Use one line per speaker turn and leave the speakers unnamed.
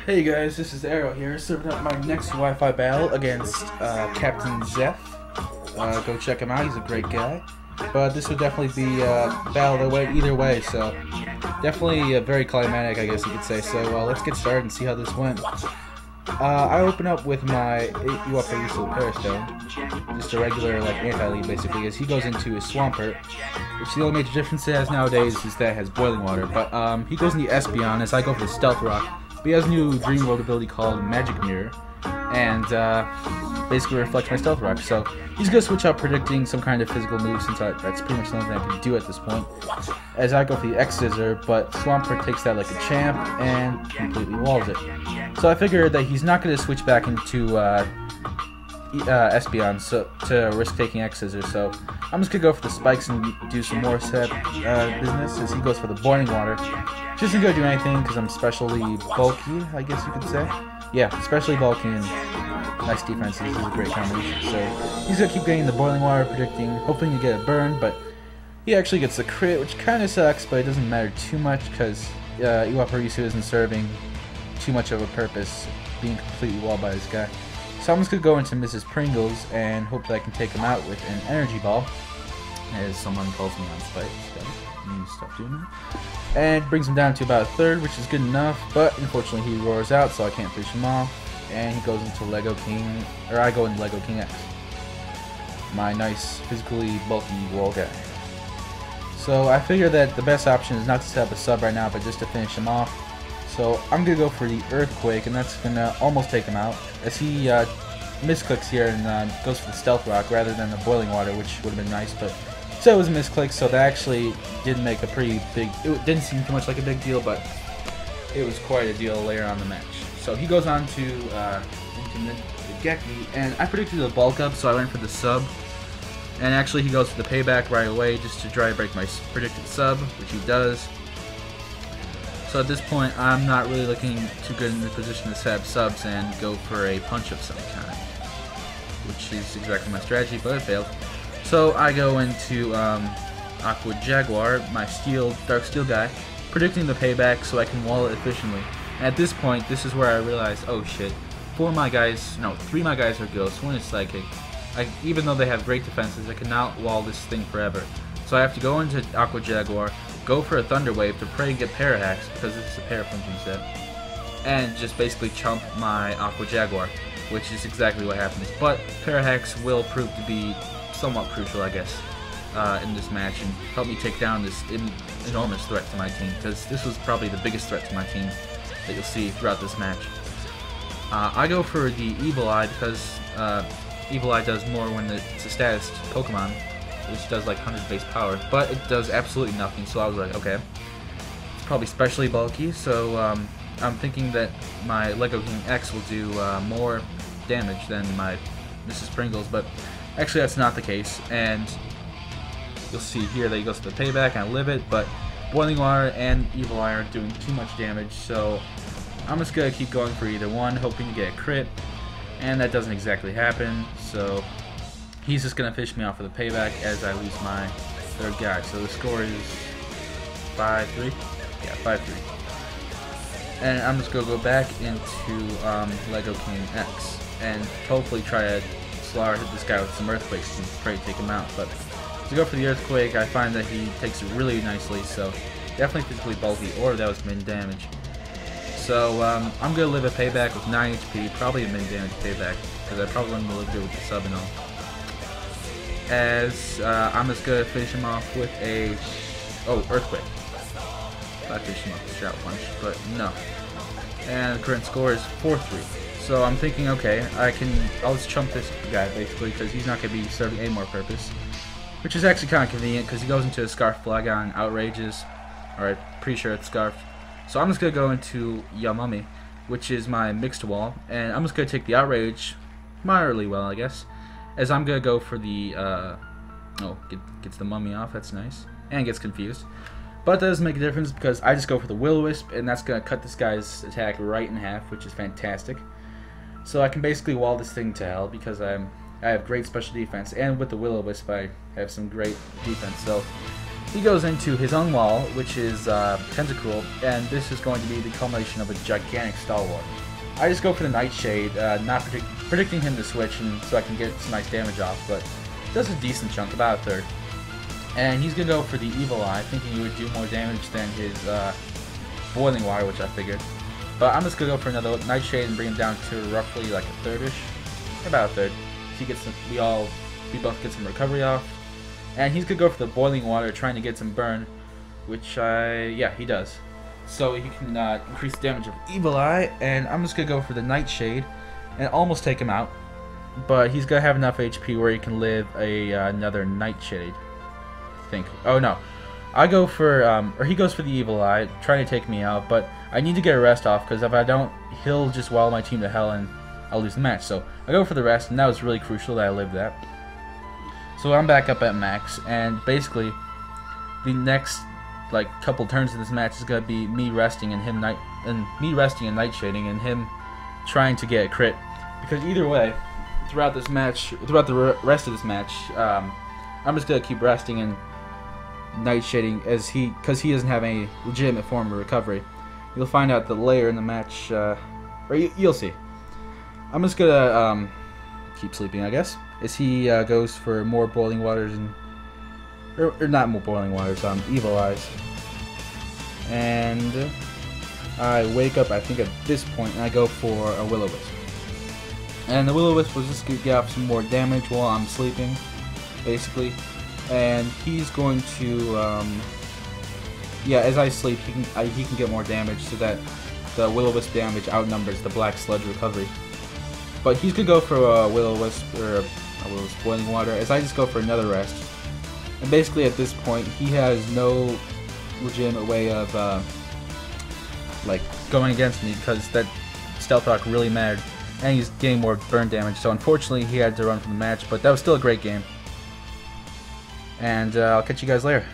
Hey guys, this is Aero here, serving up my next Wi-Fi battle against CaptainZef. Go check him out, he's a great guy. But this would definitely be a battle that went either way, so definitely very climatic, I guess you could say. So let's get started and see how this went. I open up with my Wifi Peristone, just a regular anti-lead basically, as he goes into his Swampert, which the only major difference it has nowadays is that it has boiling water. But he goes in the Espeon as I go for the Stealth Rock. But he has a new Dream World ability called Magic Mirror, and basically reflects my Stealth Rock. So he's going to switch up predicting some kind of physical move, since that's pretty much something I can do at this point. As I go for the X-Scissor, but Swampert takes that like a champ and completely walls it. So I figured that he's not going to switch back into Espeon to risk taking X-Scissor. So I'm just going to go for the spikes and do some more set business as he goes for the Boiling Water. Just isn't going to do anything because I'm especially bulky, I guess you could say. Yeah, especially bulky and nice defense. This is a great combination. So he's going to keep getting the Boiling Water, predicting, hoping to get a burn, but he actually gets the crit, which kind of sucks, but it doesn't matter too much because Iwaparisu isn't serving too much of a purpose, being completely walled by this guy. So I'm just going to go into Mrs. Pringles and hope that I can take him out with an Energy Ball, as someone calls me on Spike. Stop doing that. And brings him down to about a third, which is good enough, but unfortunately he roars out, so I can't finish him off. And he goes into Lego King, or I go into Lego King X. My nice, physically bulky wall guy. So I figure that the best option is not to set up a sub right now, but just to finish him off. So I'm going to go for the Earthquake, and that's going to almost take him out, as he misclicks here and goes for the Stealth Rock rather than the Boiling Water, which would have been nice, but so it was a misclick, so that actually did make a pretty big, it didn't seem too much like a big deal, but it was quite a deal later on the match. So he goes on to into the Geki, and I predicted a bulk up, so I went for the sub. And actually he goes for the payback right away just to try to break my predicted sub, which he does. So at this point I'm not really looking too good in the position to set up subs and go for a punch of some kind, which is exactly my strategy, but it failed. So I go into Aqua Jaguar, my Dark Steel guy, predicting the payback so I can wall it efficiently. And at this point, this is where I realized, oh shit, three of my guys are ghosts, one is psychic. Even though they have great defenses, I cannot wall this thing forever. So I have to go into Aqua Jaguar, go for a Thunder Wave to pray and get Parahacks, because this is a Parapunching set, and just basically chump my Aqua Jaguar, which is exactly what happens. But Parahacks will prove to be somewhat crucial, I guess, in this match, and help me take down this enormous threat to my team, because this was probably the biggest threat to my team that you'll see throughout this match. I go for the Evil Eye because Evil Eye does more when it's a status Pokemon, which does like 100 base power, but it does absolutely nothing, so I was like, okay, it's probably specially bulky, so I'm thinking that my Lego King X will do more damage than my Mrs. Pringles, but actually that's not the case, and you'll see here that he goes to the payback, and I live it, but Boiling Water and Evil Eye are doing too much damage, so I'm just going to keep going for either one, hoping to get a crit, and that doesn't exactly happen, so he's just going to fish me off with the payback as I lose my third guy. So the score is 5-3? Yeah, 5-3. And I'm just going to go back into Lego King X and hopefully try to hit this guy with some Earthquakes and try to take him out. But to go for the Earthquake, I find that he takes it really nicely, so definitely physically bulky, or that was min damage. So I'm going to live a payback with 9 HP, probably a min damage payback, because I probably wouldn't look good with the sub and all. As I'm just going to finish him off with a Earthquake. I finish him off with a Shout Punch, but no. And the current score is 4-3. So I'm thinking, okay, I'll just chump this guy basically, because he's not going to be serving any more purpose. Which is actually kind of convenient, because he goes into a Scarf Flagon, Outrages, or I'm pretty sure it's Scarf. So I'm just going to go into Yamami, which is my mixed wall, and I'm just going to take the Outrage moderately well, I guess, as I'm going to go for the, gets the Mummy off, that's nice, and gets confused. But that doesn't make a difference, because I just go for the Will-O-Wisp, and that's going to cut this guy's attack right in half, which is fantastic. So I can basically wall this thing to hell, because I have great special defense, and with the Will-O-Wisp I have some great defense. So he goes into his own wall, which is Tentacruel, and this is going to be the culmination of a gigantic stalwart. I just go for the Nightshade, not predicting him to switch, and so I can get some nice damage off, but does a decent chunk, about a third. And he's going to go for the Evil Eye, thinking he would do more damage than his Boiling Water, which I figured. But I'm just going to go for another Nightshade and bring him down to roughly like a third-ish, about a third. So he gets some, we both get some recovery off. And he's going to go for the Boiling Water, trying to get some burn, which, yeah, he does. So he can increase the damage of Evil Eye, and I'm just going to go for the Nightshade and almost take him out. But he's going to have enough HP where he can live another Nightshade, I think. Oh, no. I go for, or he goes for the Evil Eye, trying to take me out, but I need to get a rest off, because if I don't, he'll just wall my team to hell and I'll lose the match. So I go for the rest, and that was really crucial that I lived that. So I'm back up at max, and basically the next like couple turns of this match is gonna be me resting and nightshading and him trying to get a crit, because either way, throughout this match, throughout the rest of this match, I'm just gonna keep resting and nightshading because he doesn't have any legitimate form of recovery. You'll find out the later in the match, or you'll see. I'm just gonna keep sleeping, I guess, as he goes for more Boiling Waters and or not more Boiling Waters, Evil Eyes. And I wake up, I think, at this point, and I go for a Will-O-Wisp. And the Will-O-Wisp was just going to get off some more damage while I'm sleeping, basically. And he's going to, yeah, as I sleep, he can get more damage, so that the Will-O-Wisp damage outnumbers the Black Sludge recovery. But he's going to go for a Will-O-Wisp, or a Will-O-Wisp Boiling Water, as I just go for another rest. And basically at this point, he has no legitimate way of like going against me, because that Stealth Rock really mattered, and he's getting more burn damage. So unfortunately, he had to run from the match, but that was still a great game. And I'll catch you guys later.